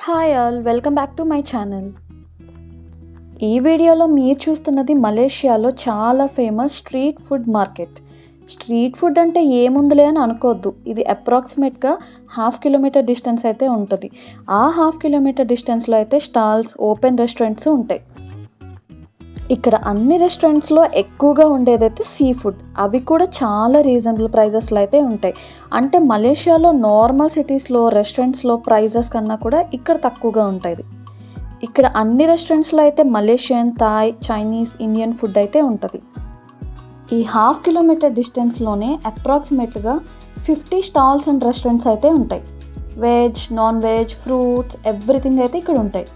Hi all, welcome back to my channel. ఈ వీడియోలో మీరు చూస్తున్నది మలేషియాలో చాలా famous street food market. Street food అంటే ఏముందిలే అని అనుకోవద్దు. ఇది అప్రాక్సిమేట్గా 1/2 కిలోమీటర్ డిస్టెన్స్ అయితే ఉంటుంది. ఆ 1/2 కిలోమీటర్ డిస్టెన్స్లో అయితే స్టాల్స్, ఓపెన్ రెస్టారెంట్స్ ఉంటాయి. ఇక్కడ అన్ని రెస్టారెంట్స్లో ఎక్కువగా ఉండేదైతే సీ ఫుడ్. అవి కూడా చాలా రీజనబుల్ ప్రైజెస్లో అయితే ఉంటాయి. అంటే మలేషియాలో నార్మల్ సిటీస్లో రెస్టారెంట్స్లో ప్రైజెస్ కన్నా కూడా ఇక్కడ తక్కువగా ఉంటుంది. ఇక్కడ అన్ని రెస్టారెంట్స్లో అయితే Malaysian, Thai, Chinese, Indian food అయితే ఉంటుంది. ఈ 1/2 కిలోమీటర్ డిస్టెన్స్లోనే అప్రాక్సిమేట్గా 50 స్టాల్స్ అండ్ రెస్టారెంట్స్ అయితే ఉంటాయి. Veg, non veg, fruits, everything అయితే ఇక్కడ ఉంటాయి.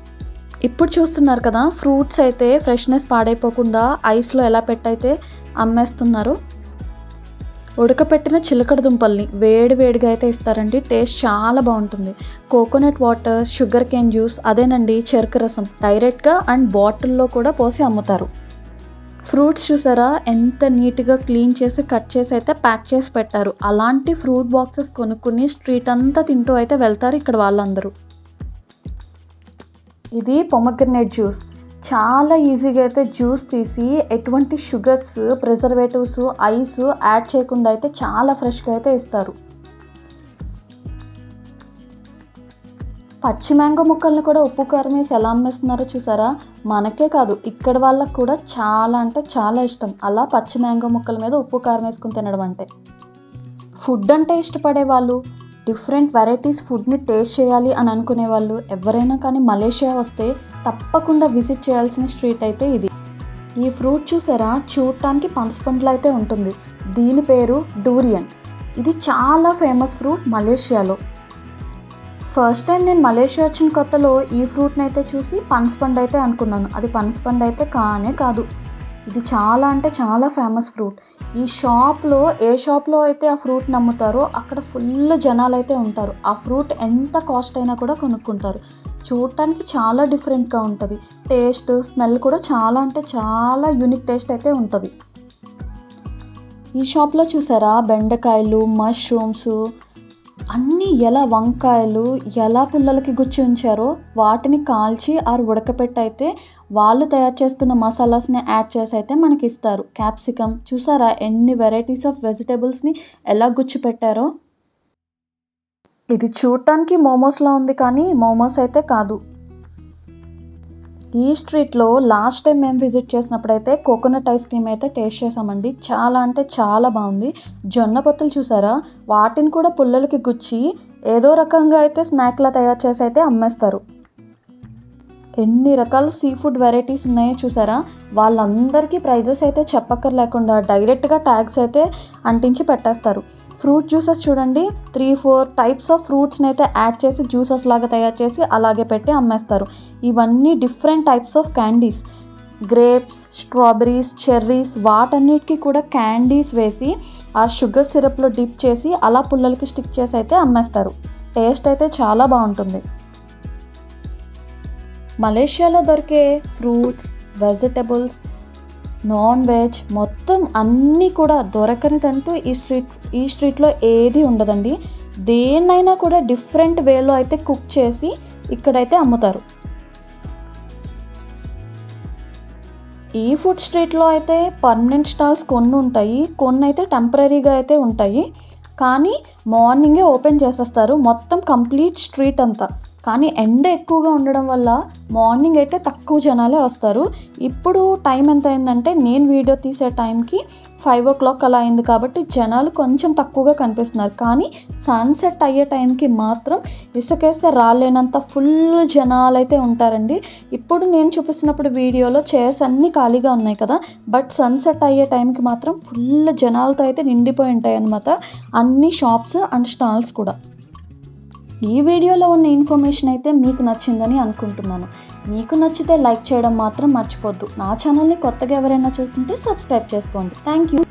ఇప్పుడు చూస్తున్నారు కదా, ఫ్రూట్స్ అయితే ఫ్రెష్నెస్ పాడైపోకుండా ఐస్లో ఎలా పెట్టయితే అమ్మేస్తున్నారు. ఉడకపెట్టిన చిలకడ దుంపల్ని వేడివేడిగా అయితే ఇస్తారండి. టేస్ట్ చాలా బాగుంటుంది. Coconut water, sugar cane juice, అదేనండి చెరుకు రసం డైరెక్ట్గా అండ్ బాటిల్లో కూడా పోసి అమ్ముతారు. ఫ్రూట్స్ చూసారా ఎంత నీట్గా క్లీన్ చేసి కట్ చేసి అయితే ప్యాక్ చేసి పెట్టారు. అలాంటి ఫ్రూట్ బాక్సెస్ కొనుక్కుని స్ట్రీట్ అంతా తింటూ అయితే వెళ్తారు ఇక్కడ వాళ్ళందరూ. ఇది పొమగ్రనేట్ జ్యూస్. చాలా ఈజీగా అయితే జ్యూస్ తీసి ఎటువంటి షుగర్స్, ప్రిజర్వేటివ్స్, ఐస్ యాడ్ చేయకుండా అయితే చాలా ఫ్రెష్గా అయితే ఇస్తారు. పచ్చి మ్యాంగో ముక్కల్ని కూడా ఉప్పు కారం వేసి ఎలా అమ్మేస్తున్నారో చూసారా. మనకే కాదు ఇక్కడ వాళ్ళకు కూడా చాలా అంటే చాలా ఇష్టం అలా పచ్చి మ్యాంగో ముక్కల మీద ఉప్పు కారం వేసుకుని తినడం అంటే. ఫుడ్ అంటే ఇష్టపడే వాళ్ళు, డిఫరెంట్ వెరైటీస్ ఫుడ్ని టేస్ట్ చేయాలి అని అనుకునే వాళ్ళు ఎవరైనా కానీ మలేషియా వస్తే తప్పకుండా విజిట్ చేయాల్సిన స్ట్రీట్ అయితే ఇది. ఈ ఫ్రూట్ చూసారా చూడటానికి పనసపండులా అయితే ఉంటుంది. దీని పేరు డూరియన్. ఇది చాలా ఫేమస్ ఫ్రూట్ మలేషియాలో. ఫస్ట్ టైం నేను మలేషియా వచ్చిన కొత్తలో ఈ ఫ్రూట్ని అయితే చూసి పనసపండు అయితే అనుకున్నాను. అది పనసపండు అయితే కానే కాదు. ఇది చాలా అంటే చాలా ఫేమస్ ఫ్రూట్. ఈ షాప్లో ఏ షాప్లో అయితే ఆ ఫ్రూట్ని అమ్ముతారో అక్కడ ఫుల్ జనాలు అయితే ఉంటారు. ఆ ఫ్రూట్ ఎంత కాస్ట్ అయినా కూడా కొనుక్కుంటారు. చూడటానికి చాలా డిఫరెంట్గా ఉంటుంది. టేస్ట్, స్మెల్ కూడా చాలా అంటే చాలా యూనిక్ టేస్ట్ అయితే ఉంటుంది. ఈ షాప్లో చూసారా బెండకాయలు, మష్రూమ్స్ అన్నీ ఎలా వంకాయలు ఎలా పుల్లలకి గుచ్చి ఉంచారో వాటిని కాల్చి ఉడకపెట్టి అయితే వాళ్ళు తయారు చేసుకున్న మసాలాస్ని యాడ్ చేసి అయితే మనకి ఇస్తారు. క్యాప్సికమ్ చూసారా ఎన్ని వెరైటీస్ ఆఫ్ వెజిటేబుల్స్ని ఎలా గుచ్చి పెట్టారో. ఇది చూడటానికి మోమోస్లా ఉంది కానీ మోమోస్ అయితే కాదు. ఈ స్ట్రీట్లో లాస్ట్ టైం మేము విజిట్ చేసినప్పుడైతే కోకోనట్ ఐస్ క్రీమ్ అయితే టేస్ట్ చేసామండి. చాలా అంటే చాలా బాగుంది. జొన్న పొత్తులు చూసారా వాటిని కూడా పుల్లలకి గుచ్చి ఏదో రకంగా అయితే స్నాక్లా తయారు చేసి అయితే అమ్మేస్తారు. ఎన్ని రకాల సీ ఫుడ్ వెరైటీస్ ఉన్నాయో చూసారా. వాళ్ళందరికీ ప్రైజెస్ అయితే చెప్పక్కర్లేకుండా డైరెక్ట్గా ట్యాగ్స్ అయితే అంటించి పెట్టేస్తారు. ఫ్రూట్ జ్యూసెస్ చూడండి 3-4 టైప్స్ ఆఫ్ ఫ్రూట్స్ని అయితే యాడ్ చేసి జ్యూసెస్ లాగా తయారు చేసి అలాగే పెట్టి అమ్మేస్తారు. ఇవన్నీ different types of candies, grapes, strawberries, cherries వాటన్నిటికీ కూడా క్యాండీస్ వేసి ఆ షుగర్ సిరప్లో డిప్ చేసి అలా పుల్లలకి స్టిక్ చేసి అయితే అమ్మేస్తారు. టేస్ట్ అయితే చాలా బాగుంటుంది. మలేషియాలో దొరికే ఫ్రూట్స్, వెజిటబుల్స్, నాన్ వెజ్ మొత్తం అన్నీ కూడా దొరకనిదంటూ ఈ స్ట్రీట్లో ఏది ఉండదండి. దేన్నైనా కూడా డిఫరెంట్ వేలో అయితే కుక్ చేసి ఇక్కడైతే అమ్ముతారు. ఈ ఫుడ్ స్ట్రీట్లో అయితే పర్మనెంట్ స్టాల్స్ కొన్ని ఉంటాయి, కొన్ని అయితే టెంపరీగా అయితే ఉంటాయి. కానీ మార్నింగే ఓపెన్ చేసేస్తారు మొత్తం కంప్లీట్ స్ట్రీట్ అంతా. కానీ ఎండ ఎక్కువగా ఉండడం వల్ల మార్నింగ్ అయితే తక్కువ జనాలే వస్తారు. ఇప్పుడు టైం ఎంత అయిందంటే నేను వీడియో తీసే టైంకి 5 o'clock అలా అయింది కాబట్టి జనాలు కొంచెం తక్కువగా కనిపిస్తున్నారు. కానీ సన్సెట్ అయ్యే టైంకి మాత్రం ఇసుకేస్తే రాలేనంత ఫుల్ జనాలు అయితే ఉంటారండి. ఇప్పుడు నేను చూపిస్తున్నప్పుడు వీడియోలో చైర్స్ అన్నీ ఖాళీగా ఉన్నాయి కదా, బట్ సన్సెట్ అయ్యే టైంకి మాత్రం ఫుల్ జనాలతో అయితే నిండిపోయి ఉంటాయి అన్నమాట అన్ని షాప్స్ అండ్ స్టాల్స్ కూడా. ఈ వీడియోలో ఉన్న ఇన్ఫర్మేషన్ అయితే మీకు నచ్చిందని అనుకుంటున్నాను. మీకు నచ్చితే లైక్ చేయడం మాత్రం మర్చిపోద్దు. నా ఛానల్ని కొత్తగా ఎవరైనా చూస్తుంటే సబ్స్క్రైబ్ చేసుకోండి. Thank you.